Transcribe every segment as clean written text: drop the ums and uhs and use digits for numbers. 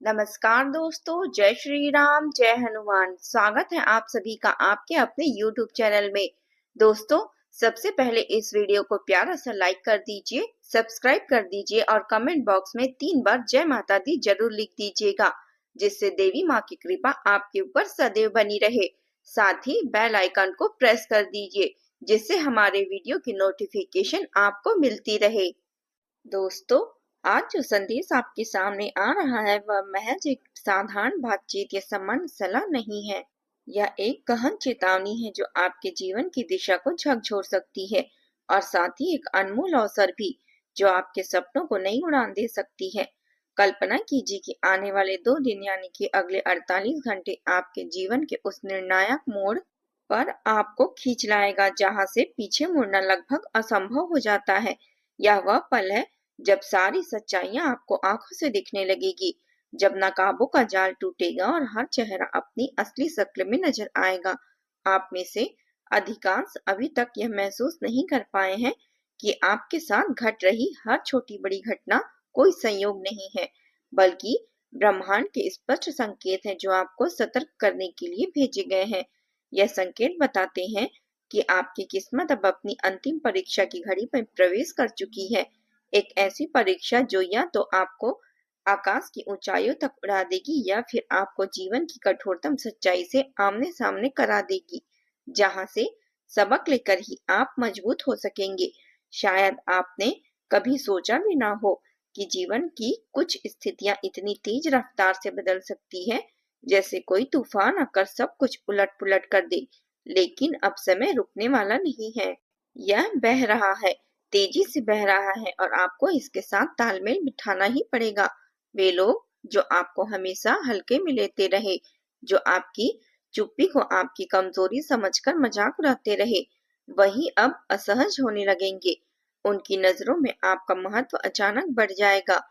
नमस्कार दोस्तों, जय श्री राम, जय हनुमान। स्वागत है आप सभी का आपके अपने YouTube चैनल में। दोस्तों, सबसे पहले इस वीडियो को प्यारा सा लाइक कर दीजिए, सब्सक्राइब कर दीजिए और कमेंट बॉक्स में 3 बार जय माता दी जरूर लिख दीजिएगा, जिससे देवी माँ की कृपा आपके ऊपर सदैव बनी रहे। साथ ही बेल आइकन को प्रेस कर दीजिए, जिससे हमारे वीडियो की नोटिफिकेशन आपको मिलती रहे। दोस्तों, आज जो संदेश आपके सामने आ रहा है वह महज एक साधारण बातचीत या सामान्य सलाह नहीं है। यह एक गहन चेतावनी है जो आपके जीवन की दिशा को झकझोर सकती है और साथ ही एक अनमोल अवसर भी जो आपके सपनों को नई उड़ान दे सकती है। कल्पना कीजिए कि आने वाले 2 दिन यानी कि अगले 48 घंटे आपके जीवन के उस निर्णायक मोड़ पर आपको खींच लाएगा जहां से पीछे मुड़ना लगभग असंभव हो जाता है। यह वह पल है जब सारी सच्चाइयां आपको आंखों से दिखने लगेगी, जब नकाबों का जाल टूटेगा और हर चेहरा अपनी असली शक्ल में नजर आएगा। आप में से अधिकांश अभी तक यह महसूस नहीं कर पाए हैं कि आपके साथ घट रही हर छोटी बड़ी घटना कोई संयोग नहीं है, बल्कि ब्रह्मांड के स्पष्ट संकेत हैं जो आपको सतर्क करने के लिए भेजे गए हैं। यह संकेत बताते हैं कि आपकी किस्मत अब अपनी अंतिम परीक्षा की घड़ी में प्रवेश कर चुकी है। एक ऐसी परीक्षा जो या तो आपको आकाश की ऊंचाइयों तक उड़ा देगी या फिर आपको जीवन की कठोरतम सच्चाई से आमने सामने करा देगी, जहां से सबक लेकर ही आप मजबूत हो सकेंगे। शायद आपने कभी सोचा भी ना हो कि जीवन की कुछ स्थितियां इतनी तेज रफ्तार से बदल सकती है, जैसे कोई तूफान आकर सब कुछ उलट पुलट कर दे। लेकिन अब समय रुकने वाला नहीं है, यह बह रहा है, तेजी से बह रहा है और आपको इसके साथ तालमेल बिठाना ही पड़ेगा। वे लोग जो आपको हमेशा हल्के में लेते रहे, जो आपकी चुप्पी को आपकी कमजोरी समझकर मजाक उड़ाते रहे, वही अब असहज होने लगेंगे। उनकी नजरों में आपका महत्व अचानक बढ़ जाएगा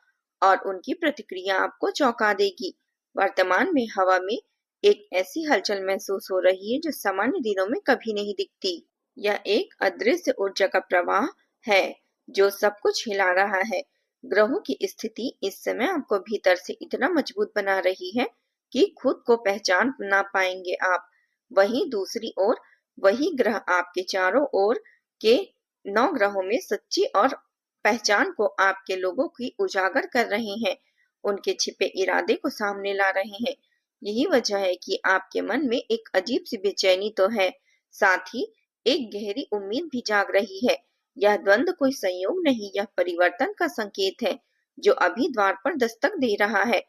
और उनकी प्रतिक्रिया आपको चौंका देगी। वर्तमान में हवा में एक ऐसी हलचल महसूस हो रही है जो सामान्य दिनों में कभी नहीं दिखती। यह एक अदृश्य ऊर्जा का प्रवाह है जो सब कुछ हिला रहा है। ग्रहों की स्थिति इस समय आपको भीतर से इतना मजबूत बना रही है कि खुद को पहचान ना पाएंगे आप। वहीं दूसरी ओर वही ग्रह आपके चारों ओर के 9 ग्रहों में सच्ची और पहचान को आपके लोगों की उजागर कर रहे हैं, उनके छिपे इरादे को सामने ला रहे हैं। यही वजह है कि आपके मन में एक अजीब सी बेचैनी तो है, साथ ही एक गहरी उम्मीद भी जाग रही है। यह द्वंद्व कोई संयोग नहीं, यह परिवर्तन का संकेत है जो अभी द्वार पर दस्तक दे रहा है।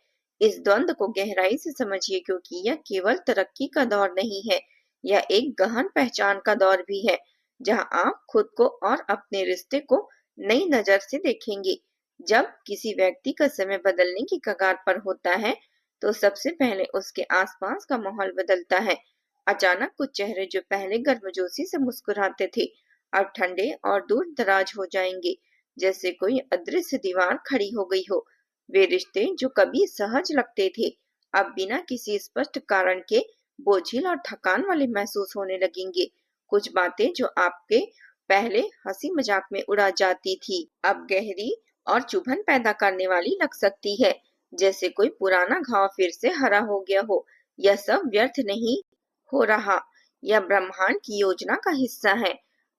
इस द्वंद्व को गहराई से समझिए, क्योंकि यह केवल तरक्की का दौर नहीं है, यह एक गहन पहचान का दौर भी है, जहां आप खुद को और अपने रिश्ते को नई नजर से देखेंगे। जब किसी व्यक्ति का समय बदलने की कगार पर होता है, तो सबसे पहले उसके आसपास का माहौल बदलता है। अचानक कुछ चेहरे जो पहले गर्मजोशी से मुस्कुराते थे, अब ठंडे और दूर दराज हो जाएंगे, जैसे कोई अदृश्य दीवार खड़ी हो गई हो। वे रिश्ते जो कभी सहज लगते थे, अब बिना किसी स्पष्ट कारण के बोझिल और थकान वाले महसूस होने लगेंगे। कुछ बातें जो आपके पहले हंसी मजाक में उड़ा जाती थी, अब गहरी और चुभन पैदा करने वाली लग सकती है, जैसे कोई पुराना घाव फिर से हरा हो गया हो। यह सब व्यर्थ नहीं हो रहा, यह ब्रह्मांड की योजना का हिस्सा है।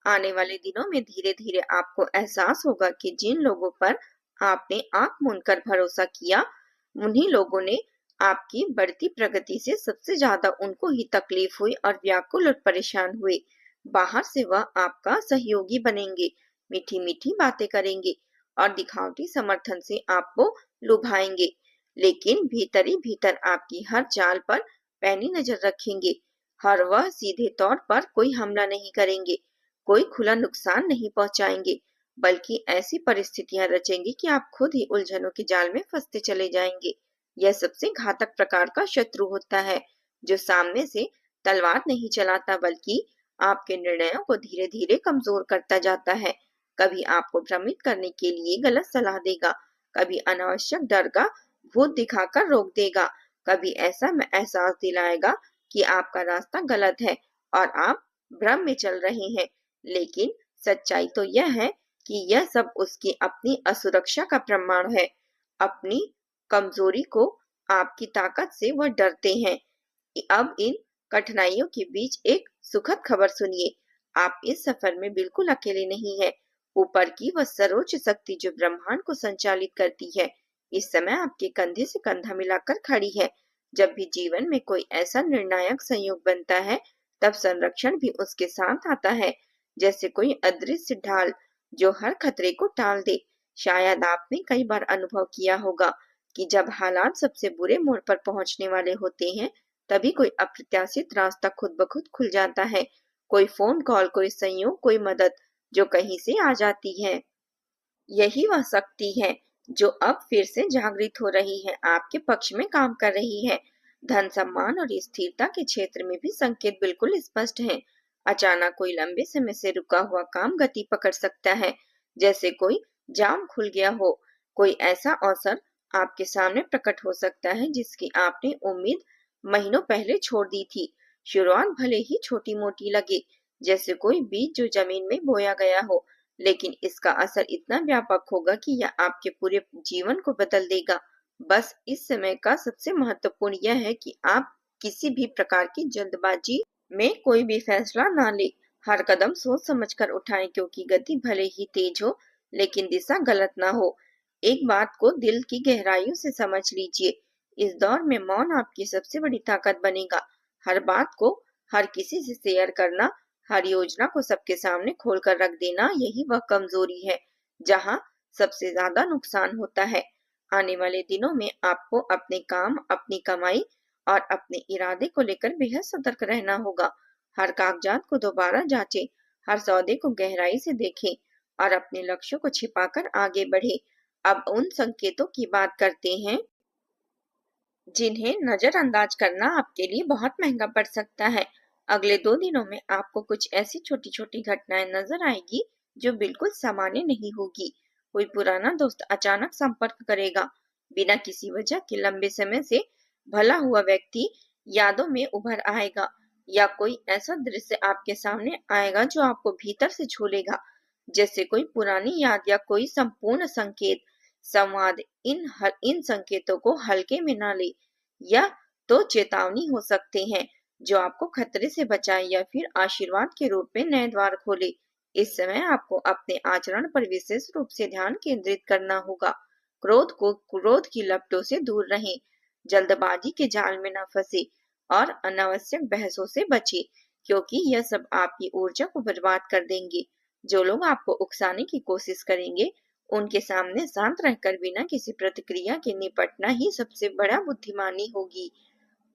आने वाले दिनों में धीरे धीरे आपको एहसास होगा कि जिन लोगों पर आपने आंख मूंदकर भरोसा किया, उन्हीं लोगों ने आपकी बढ़ती प्रगति से सबसे ज्यादा उनको ही तकलीफ हुई और व्याकुल और परेशान हुए। बाहर से वह आपका सहयोगी बनेंगे, मीठी मीठी बातें करेंगे और दिखावटी समर्थन से आपको लुभाएंगे, लेकिन भीतर ही भीतर आपकी हर चाल पर पैनी नजर रखेंगे। हर वह सीधे तौर पर कोई हमला नहीं करेंगे, कोई खुला नुकसान नहीं पहुंचाएंगे, बल्कि ऐसी परिस्थितियां रचेंगे कि आप खुद ही उलझनों के जाल में फंसते चले जाएंगे। यह सबसे घातक प्रकार का शत्रु होता है, जो सामने से तलवार नहीं चलाता बल्कि आपके निर्णयों को धीरे धीरे कमजोर करता जाता है। कभी आपको भ्रमित करने के लिए गलत सलाह देगा, कभी अनावश्यक डर का भूत दिखाकर रोक देगा, कभी ऐसा एहसास दिलाएगा कि आपका रास्ता गलत है और आप भ्रम में चल रहे हैं। लेकिन सच्चाई तो यह है कि यह सब उसकी अपनी असुरक्षा का प्रमाण है। अपनी कमजोरी को आपकी ताकत से वह डरते हैं। अब इन कठिनाइयों के बीच एक सुखद खबर सुनिए। आप इस सफर में बिल्कुल अकेले नहीं हैं। ऊपर की वह सर्वोच्च शक्ति जो ब्रह्मांड को संचालित करती है, इस समय आपके कंधे से कंधा मिलाकर खड़ी है। जब भी जीवन में कोई ऐसा निर्णायक संयोग बनता है, तब संरक्षण भी उसके साथ आता है, जैसे कोई अदृश्य ढाल जो हर खतरे को टाल दे। शायद आपने कई बार अनुभव किया होगा कि जब हालात सबसे बुरे मोड़ पर पहुंचने वाले होते हैं, तभी कोई अप्रत्याशित रास्ता खुद ब खुद खुल जाता है। कोई फोन कॉल, कोई संयोग, कोई मदद जो कहीं से आ जाती है। यही वह शक्ति है जो अब फिर से जागृत हो रही है, आपके पक्ष में काम कर रही है। धन, सम्मान और स्थिरता के क्षेत्र में भी संकेत बिल्कुल स्पष्ट हैं। अचानक कोई लंबे समय से रुका हुआ काम गति पकड़ सकता है, जैसे कोई जाम खुल गया हो। कोई ऐसा अवसर आपके सामने प्रकट हो सकता है जिसकी आपने उम्मीद महीनों पहले छोड़ दी थी। शुरुआत भले ही छोटी मोटी लगे, जैसे कोई बीज जो जमीन में बोया गया हो, लेकिन इसका असर इतना व्यापक होगा कि यह आपके पूरे जीवन को बदल देगा। बस इस समय का सबसे महत्वपूर्ण यह है कि आप किसी भी प्रकार की जल्दबाजी में कोई भी फैसला ना ले। हर कदम सोच समझकर उठाएं, क्योंकि गति भले ही तेज हो, लेकिन दिशा गलत ना हो। एक बात को दिल की गहराइयों से समझ लीजिए, इस दौर में मौन आपकी सबसे बड़ी ताकत बनेगा। हर बात को हर किसी से शेयर करना, हर योजना को सबके सामने खोलकर रख देना, यही वह कमजोरी है जहां सबसे ज्यादा नुकसान होता है। आने वाले दिनों में आपको अपने काम, अपनी कमाई और अपने इरादे को लेकर बेहद सतर्क रहना होगा। हर कागजात को दोबारा जांचें, हर सौदे को गहराई से देखें और अपने लक्ष्यों को छिपाकर आगे बढ़े। अब उन संकेतों की बात करते हैं जिन्हें नजरअंदाज करना आपके लिए बहुत महंगा पड़ सकता है। अगले 2 दिनों में आपको कुछ ऐसी छोटी छोटी घटनाएं नजर आएगी जो बिल्कुल सामान्य नहीं होगी। कोई पुराना दोस्त अचानक संपर्क करेगा, बिना किसी वजह के लंबे समय से भला हुआ व्यक्ति यादों में उभर आएगा, या कोई ऐसा दृश्य आपके सामने आएगा जो आपको भीतर से छू लेगा, जैसे कोई पुरानी याद या कोई संपूर्ण संकेत। संवाद इन संकेतों को हल्के में ना ले, या तो चेतावनी हो सकते हैं जो आपको खतरे से बचाए, या फिर आशीर्वाद के रूप में नए द्वार खोले। इस समय आपको अपने आचरण पर विशेष रूप से ध्यान केंद्रित करना होगा। क्रोध की लपटों से दूर रहें, जल्दबाजी के जाल में न फंसे और अनावश्यक बहसों से बचे, क्योंकि यह सब आपकी ऊर्जा को बर्बाद कर देंगे। जो लोग आपको उकसाने की कोशिश करेंगे, उनके सामने शांत रहकर बिना किसी प्रतिक्रिया के निपटना ही सबसे बड़ा बुद्धिमानी होगी।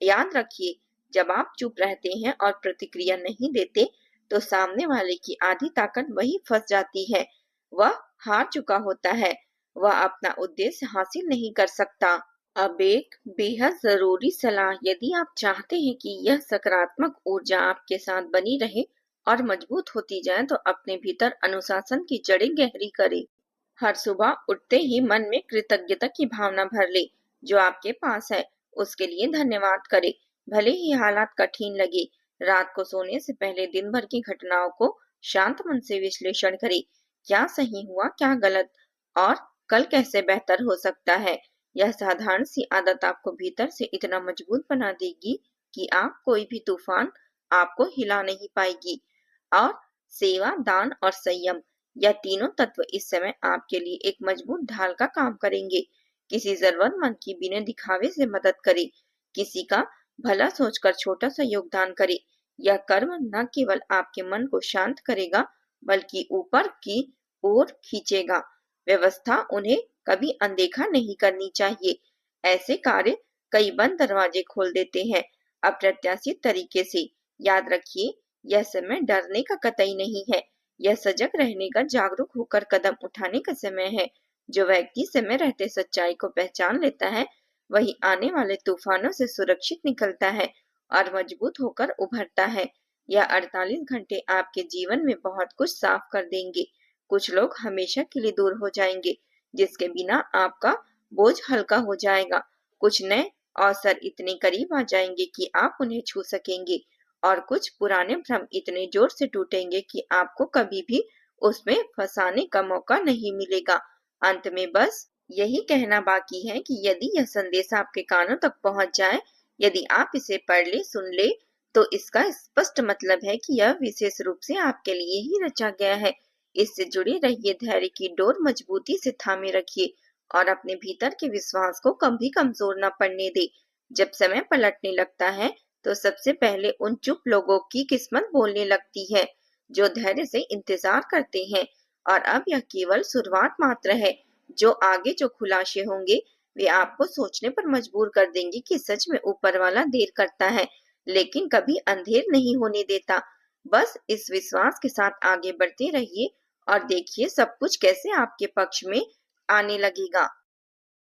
याद रखिए, जब आप चुप रहते हैं और प्रतिक्रिया नहीं देते, तो सामने वाले की आधी ताकत वही फंस जाती है। वह हार चुका होता है, वह अपना उद्देश्य हासिल नहीं कर सकता। अब एक बेहद जरूरी सलाह, यदि आप चाहते हैं कि यह सकारात्मक ऊर्जा आपके साथ बनी रहे और मजबूत होती जाए, तो अपने भीतर अनुशासन की जड़ें गहरी करें। हर सुबह उठते ही मन में कृतज्ञता की भावना भर ले। जो आपके पास है उसके लिए धन्यवाद करे, भले ही हालात कठिन लगे। रात को सोने से पहले दिन भर की घटनाओं को शांत मन से विश्लेषण करे। क्या सही हुआ, क्या गलत, और कल कैसे बेहतर हो सकता है। यह साधारण सी आदत आपको भीतर से इतना मजबूत बना देगी कि आप कोई भी तूफान आपको हिला नहीं पाएगी। और सेवा, दान और संयम, यह तीनों तत्व इस समय आपके लिए एक मजबूत ढाल का काम करेंगे। किसी जरूरतमंद की बिना दिखावे से मदद करे, किसी का भला सोचकर छोटा सा योगदान करे। यह कर्म न केवल आपके मन को शांत करेगा, बल्कि ऊपर की ओर खींचेगा। व्यवस्था उन्हें कभी अनदेखा नहीं करनी चाहिए। ऐसे कार्य कई बंद दरवाजे खोल देते हैं अप्रत्याशित तरीके से। याद रखिए, यह समय डरने का कतई नहीं है, यह सजग रहने का, जागरूक होकर कदम उठाने का समय है। जो व्यक्ति समय रहते सच्चाई को पहचान लेता है, वही आने वाले तूफानों से सुरक्षित निकलता है और मजबूत होकर उभरता है। यह 48 घंटे आपके जीवन में बहुत कुछ साफ कर देंगे। कुछ लोग हमेशा के लिए दूर हो जाएंगे, जिसके बिना आपका बोझ हल्का हो जाएगा। कुछ नए अवसर इतने करीब आ जाएंगे कि आप उन्हें छू सकेंगे, और कुछ पुराने भ्रम इतने जोर से टूटेंगे कि आपको कभी भी उसमें फंसाने का मौका नहीं मिलेगा। अंत में बस यही कहना बाकी है कि यदि यह संदेश आपके कानों तक पहुंच जाए, यदि आप इसे पढ़ ले, सुन ले, तो इसका स्पष्ट मतलब है कि यह विशेष रूप से आपके लिए ही रचा गया है। इससे जुड़े रहिए, धैर्य की डोर मजबूती से थामे रखिए और अपने भीतर के विश्वास को कभी कमजोर न पड़ने दे। जब समय पलटने लगता है, तो सबसे पहले उन चुप लोगों की किस्मत बोलने लगती है, जो धैर्य से इंतजार करते हैं। और अब यह केवल शुरुआत मात्र है। जो आगे जो खुलासे होंगे, वे आपको सोचने पर मजबूर कर देंगे कि सच में ऊपर वाला देर करता है, लेकिन कभी अंधेर नहीं होने देता। बस इस विश्वास के साथ आगे बढ़ते रहिए और देखिए सब कुछ कैसे आपके पक्ष में आने लगेगा।